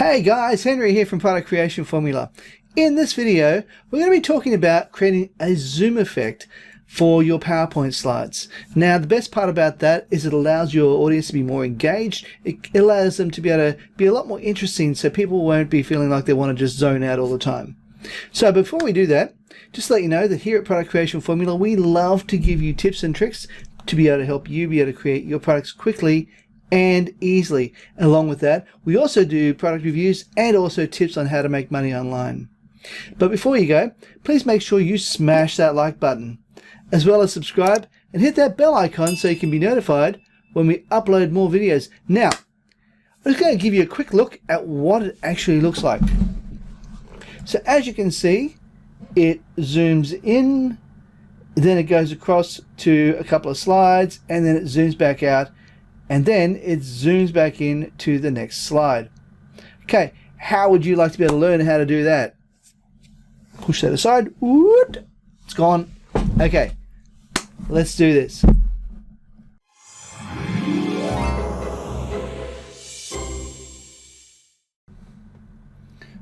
Hey guys, Henry here from Product Creation Formula. In this video, we're going to be talking about creating a zoom effect for your PowerPoint slides. Now, the best part about that is it allows your audience to be more engaged. It allows them to be able to be a lot more interesting so people won't be feeling like they want to just zone out all the time. So before we do that, just to let you know that here at Product Creation Formula, we love to give you tips and tricks to be able to help you be able to create your products quickly and easily. Along with that, we also do product reviews and also tips on how to make money online. But before you go, please make sure you smash that like button, as well as subscribe and hit that bell icon so you can be notified when we upload more videos. Now, I'm just going to give you a quick look at what it actually looks like. So as you can see, it zooms in, then it goes across to a couple of slides, and then it zooms back out, and then it zooms back in to the next slide. Okay, how would you like to be able to learn how to do that? Push that aside. It's gone. Okay, let's do this.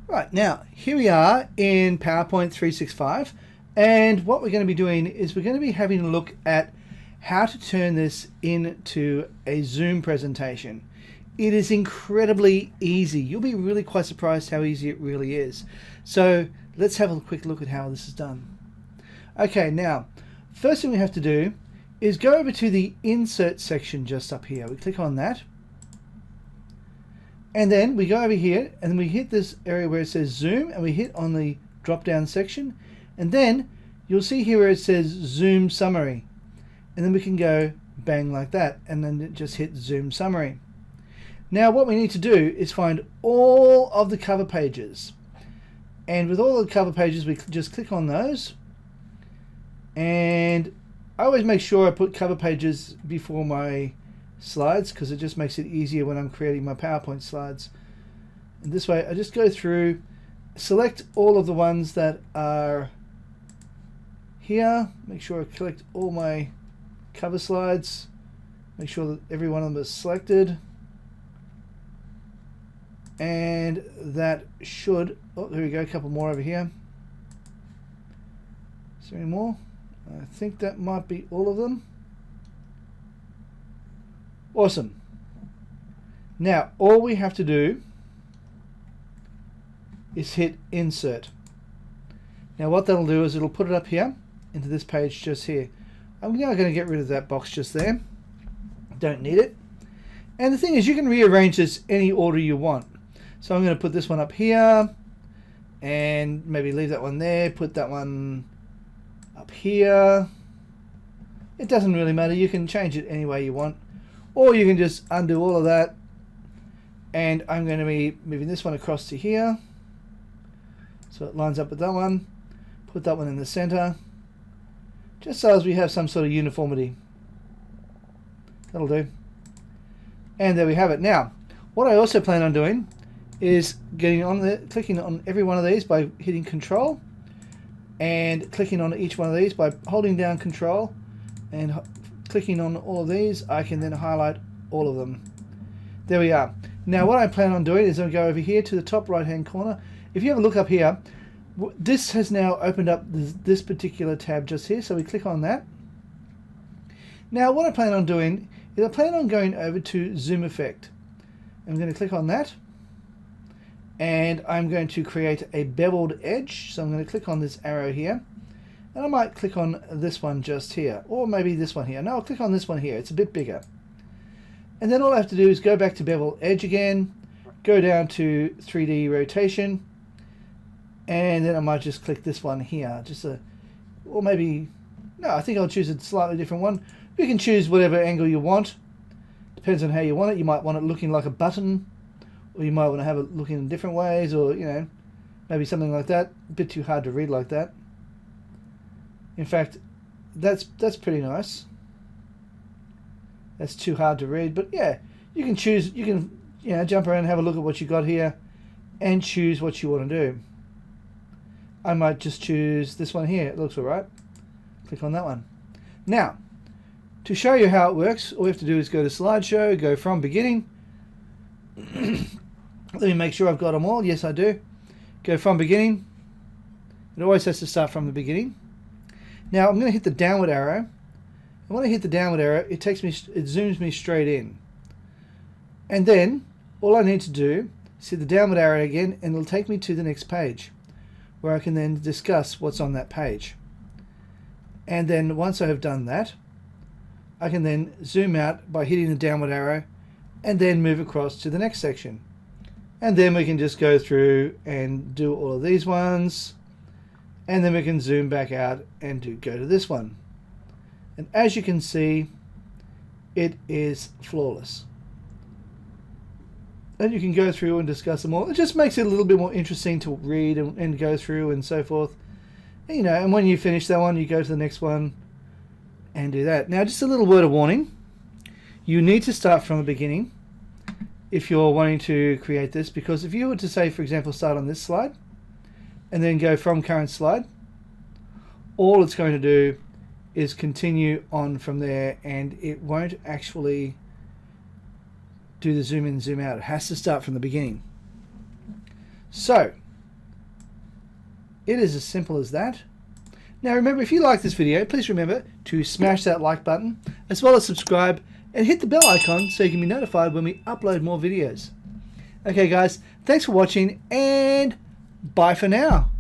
Right, now here we are in PowerPoint 365, and what we're going to be doing is we're going to be having a look at how to turn this into a Zoom presentation. It is incredibly easy. You'll be really quite surprised how easy it really is. So let's have a quick look at how this is done. Okay, now first thing we have to do is go over to the insert section just up here. We click on that, and then we go over here and we hit this area where it says zoom, and we hit on the drop down section, and then you'll see here where it says zoom summary. And then we can go bang like that, and then just hit zoom summary. Now what we need to do is find all of the cover pages, and with all the cover pages we just click on those, and I always make sure I put cover pages before my slides because it just makes it easier when I'm creating my PowerPoint slides. And this way I just go through, select all of the ones that are here, make sure I collect all my cover slides, make sure that every one of them is selected, and that should, oh there we go, a couple more over here. Is there any more? I think that might be all of them. Awesome. Now all we have to do is hit insert. Now what that'll do is it'll put it up here into this page just here. I'm now going to get rid of that box just there. Don't need it. And the thing is, you can rearrange this any order you want. So I'm going to put this one up here, and maybe leave that one there, put that one up here. It doesn't really matter. You can change it any way you want. Or you can just undo all of that. And I'm going to be moving this one across to here, so it lines up with that one. Put that one in the center, just so as we have some sort of uniformity. That'll do. And there we have it. Now, what I also plan on doing is getting on the, clicking on every one of these by hitting Control, and clicking on each one of these by holding down Control, and clicking on all of these. I can then highlight all of them. There we are. Now what I plan on doing is I'll go over here to the top right hand corner. If you have a look up here, this has now opened up this particular tab just here, so we click on that. Now what I plan on doing is I plan on going over to Zoom Effect. I'm going to click on that, and I'm going to create a beveled edge. So I'm going to click on this arrow here, and I might click on this one just here, or maybe this one here. No, I'll click on this one here. It's a bit bigger. And then all I have to do is go back to bevel edge again, go down to 3D rotation, and then I might just click this one here, or maybe, no, I think I'll choose a slightly different one. You can choose whatever angle you want, depends on how you want it. You might want it looking like a button, or you might want to have it looking in different ways, or maybe something like that. A bit too hard to read like that. In fact, that's pretty nice. That's too hard to read, but yeah, you can choose, you can jump around and have a look at what you got here and choose what you want to do. I might just choose this one here. It looks alright. Click on that one. Now, to show you how it works, all we have to do is go to slideshow, go from beginning, Let me make sure I've got them all. Yes, I do. Go from beginning. It always has to start from the beginning. Now I'm going to hit the downward arrow. And when I hit the downward arrow, it zooms me straight in. And then all I need to do is hit the downward arrow again, and it'll take me to the next page, where I can then discuss what's on that page. And then once I have done that, I can then zoom out by hitting the downward arrow and then move across to the next section. And then we can just go through and do all of these ones, and then we can zoom back out and go to this one. And as you can see, it is flawless. And you can go through and discuss them all. It just makes it a little bit more interesting to read and go through and so forth. You know, and when you finish that one, you go to the next one and do that. Now, just a little word of warning. You need to start from the beginning if you're wanting to create this, because if you were to say, for example, start on this slide and then go from current slide, all it's going to do is continue on from there, and it won't actually do the zoom in and zoom out. It has to start from the beginning. So it is as simple as that. Now remember, if you like this video, please remember to smash that like button, as well as subscribe and hit the bell icon so you can be notified when we upload more videos. Okay guys, thanks for watching, and bye for now.